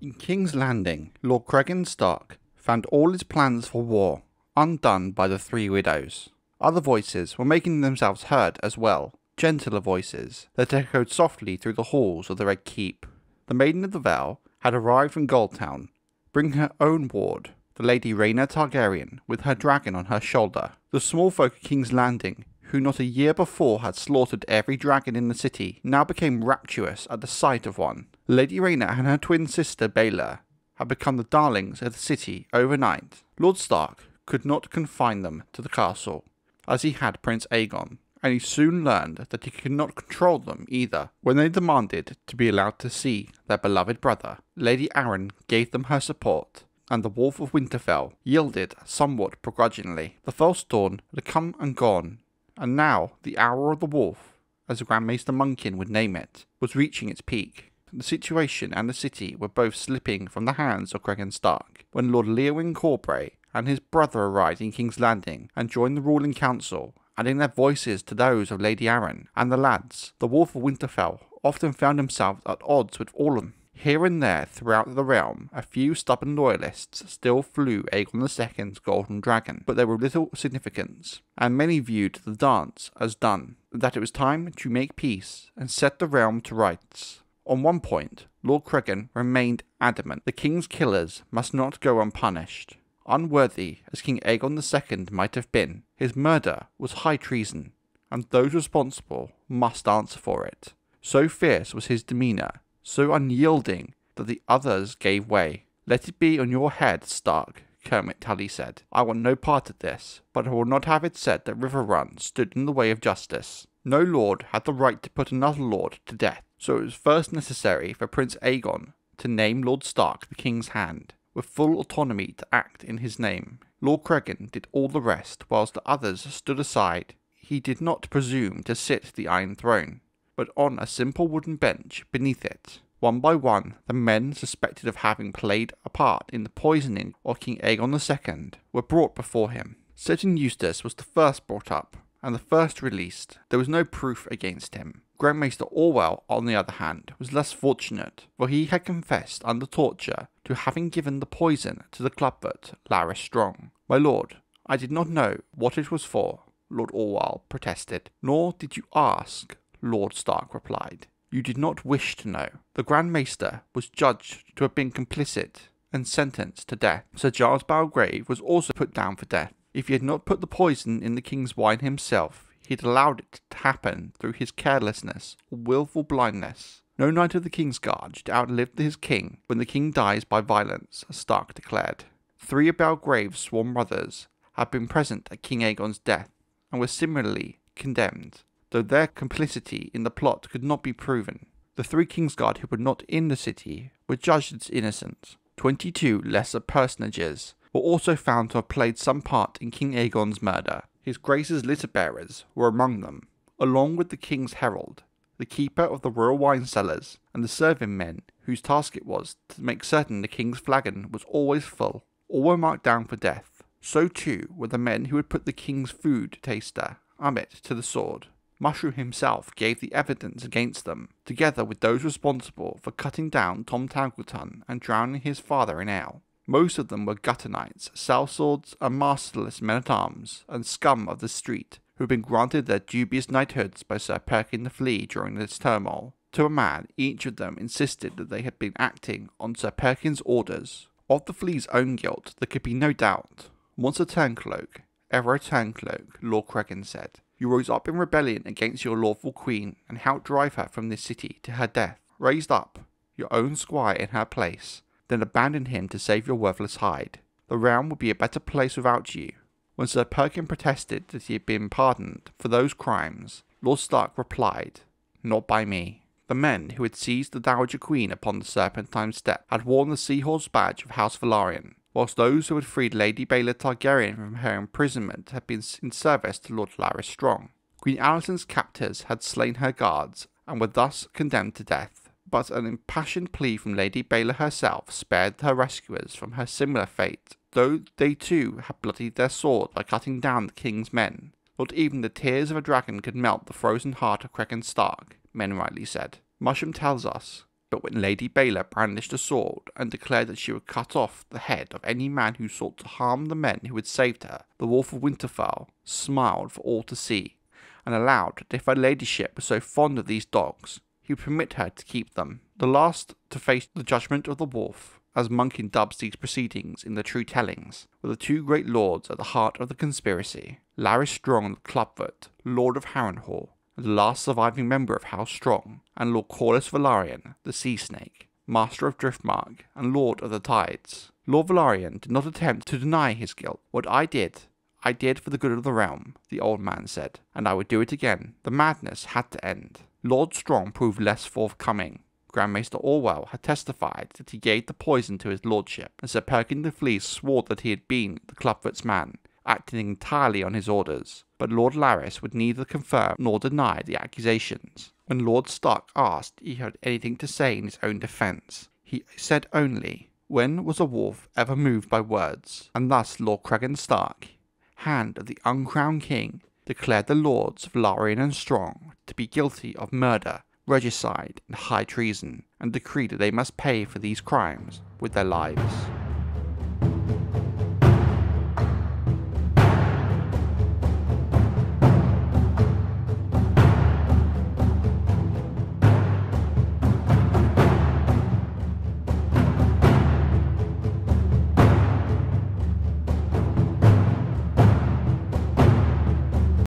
In King's Landing, Lord Cregan Stark found all his plans for war undone by the three widows. Other voices were making themselves heard as well, gentler voices that echoed softly through the halls of the Red Keep. The Maiden of the Vale had arrived from Goldtown, bringing her own ward, the Lady Rhaena Targaryen, with her dragon on her shoulder. The small folk of King's Landing, who not a year before had slaughtered every dragon in the city, now became rapturous at the sight of one. Lady Rhaena and her twin sister Baela had become the darlings of the city overnight. Lord Stark could not confine them to the castle, as he had Prince Aegon, and he soon learned that he could not control them either. When they demanded to be allowed to see their beloved brother, Lady Arryn gave them her support, and the Wolf of Winterfell yielded somewhat begrudgingly. The false dawn had come and gone, and now the hour of the wolf, as Grand Maester Munkin would name it, was reaching its peak. The situation and the city were both slipping from the hands of Cregan Stark, when Lord Leowyn Corbray and his brother arrived in King's Landing and joined the ruling council, adding their voices to those of Lady Arryn and the lads. The Wolf of Winterfell often found himself at odds with all of them. Here and there throughout the realm, a few stubborn loyalists still flew Aegon II's golden dragon, but they were of little significance, and many viewed the dance as done, that it was time to make peace and set the realm to rights. On one point, Lord Cregan remained adamant: the king's killers must not go unpunished. Unworthy as King Aegon II might have been, his murder was high treason, and those responsible must answer for it. So fierce was his demeanour, so unyielding, that the others gave way. "Let it be on your head, Stark," Kermit Tully said. "I want no part of this, but I will not have it said that Riverrun stood in the way of justice. No lord had the right to put another lord to death, so it was first necessary for Prince Aegon to name Lord Stark the King's Hand, with full autonomy to act in his name. Lord Cregan did all the rest, whilst the others stood aside. He did not presume to sit the Iron Throne, but on a simple wooden bench beneath it. One by one, the men suspected of having played a part in the poisoning of King Aegon II were brought before him. Certain Eustace was the first brought up, and the first released. There was no proof against him. Grand Maester Orwell, on the other hand, was less fortunate, for he had confessed under torture to having given the poison to the clubfoot Larys Strong. "My lord, I did not know what it was for," Lord Orwell protested. "Nor did you ask," Lord Stark replied. "You did not wish to know. The Grand Maester was judged to have been complicit and sentenced to death. Sir Giles Belgrave was also put down for death. If he had not put the poison in the king's wine himself, he had allowed it to happen through his carelessness or wilful blindness. No knight of the King's Guard should outlive his king when the king dies by violence," Stark declared. 3 of Belgrave's sworn brothers had been present at King Aegon's death and were similarly condemned, though their complicity in the plot could not be proven. The 3 Kingsguard who were not in the city were judged as innocent. 22 lesser personages were also found to have played some part in King Aegon's murder. His Grace's litter-bearers were among them, along with the King's Herald, the keeper of the royal wine cellars, and the serving men whose task it was to make certain the King's flagon was always full. All were marked down for death. So too were the men who had put the King's food taster, Amit, to the sword. Mushroom himself gave the evidence against them, together with those responsible for cutting down Tom Taggleton and drowning his father in ale. Most of them were gutter knights, sellswords, and masterless men-at-arms, and scum of the street, who had been granted their dubious knighthoods by Sir Perkin the Flea during this turmoil. To a man, each of them insisted that they had been acting on Sir Perkin's orders. Of the Flea's own guilt there could be no doubt. "Once a turncloak, ever a turncloak," Lord Cregan said. "You rose up in rebellion against your lawful queen, and helped drive her from this city to her death. Raised up your own squire in her place, then abandoned him to save your worthless hide. The realm would be a better place without you." When Sir Perkin protested that he had been pardoned for those crimes, Lord Stark replied, "Not by me." The men who had seized the Dowager Queen upon the Serpentine Step had worn the Seahorse badge of House Velaryon, whilst those who had freed Lady Baela Targaryen from her imprisonment had been in service to Lord Larys Strong. Queen Alicent's captors had slain her guards, and were thus condemned to death, but an impassioned plea from Lady Baela herself spared her rescuers from her similar fate, though they too had bloodied their sword by cutting down the king's men. Not even the tears of a dragon could melt the frozen heart of Cregan Stark, men rightly said. Mushroom tells us, But when Lady Baela brandished a sword and declared that she would cut off the head of any man who sought to harm the men who had saved her, the Wolf of Winterfell smiled for all to see, and allowed that if her ladyship was so fond of these dogs, he would permit her to keep them. The last to face the judgment of the wolf, as Monkin dubs these proceedings in the True Tellings, were the two great lords at the heart of the conspiracy, Larys Strong the Clubfoot, Lord of Harrenhal, the last surviving member of House Strong, and Lord Corlys Velaryon, the Sea Snake, Master of Driftmark, and Lord of the Tides. Lord Velaryon did not attempt to deny his guilt. What I did for the good of the realm, the old man said, and I would do it again. The madness had to end. Lord Strong proved less forthcoming. Grand Maester Orwell had testified that he gave the poison to his lordship, and Sir Perkin de Vlies swore that he had been the Clubfoot's man, acting entirely on his orders. But Lord Larys would neither confirm nor deny the accusations. When Lord Stark asked if he had anything to say in his own defence, he said only, "When was a wolf ever moved by words?" And thus Lord Cregan Stark, Hand of the Uncrowned King, declared the Lords Velaryon and Strong to be guilty of murder, regicide, and high treason, and decreed that they must pay for these crimes with their lives.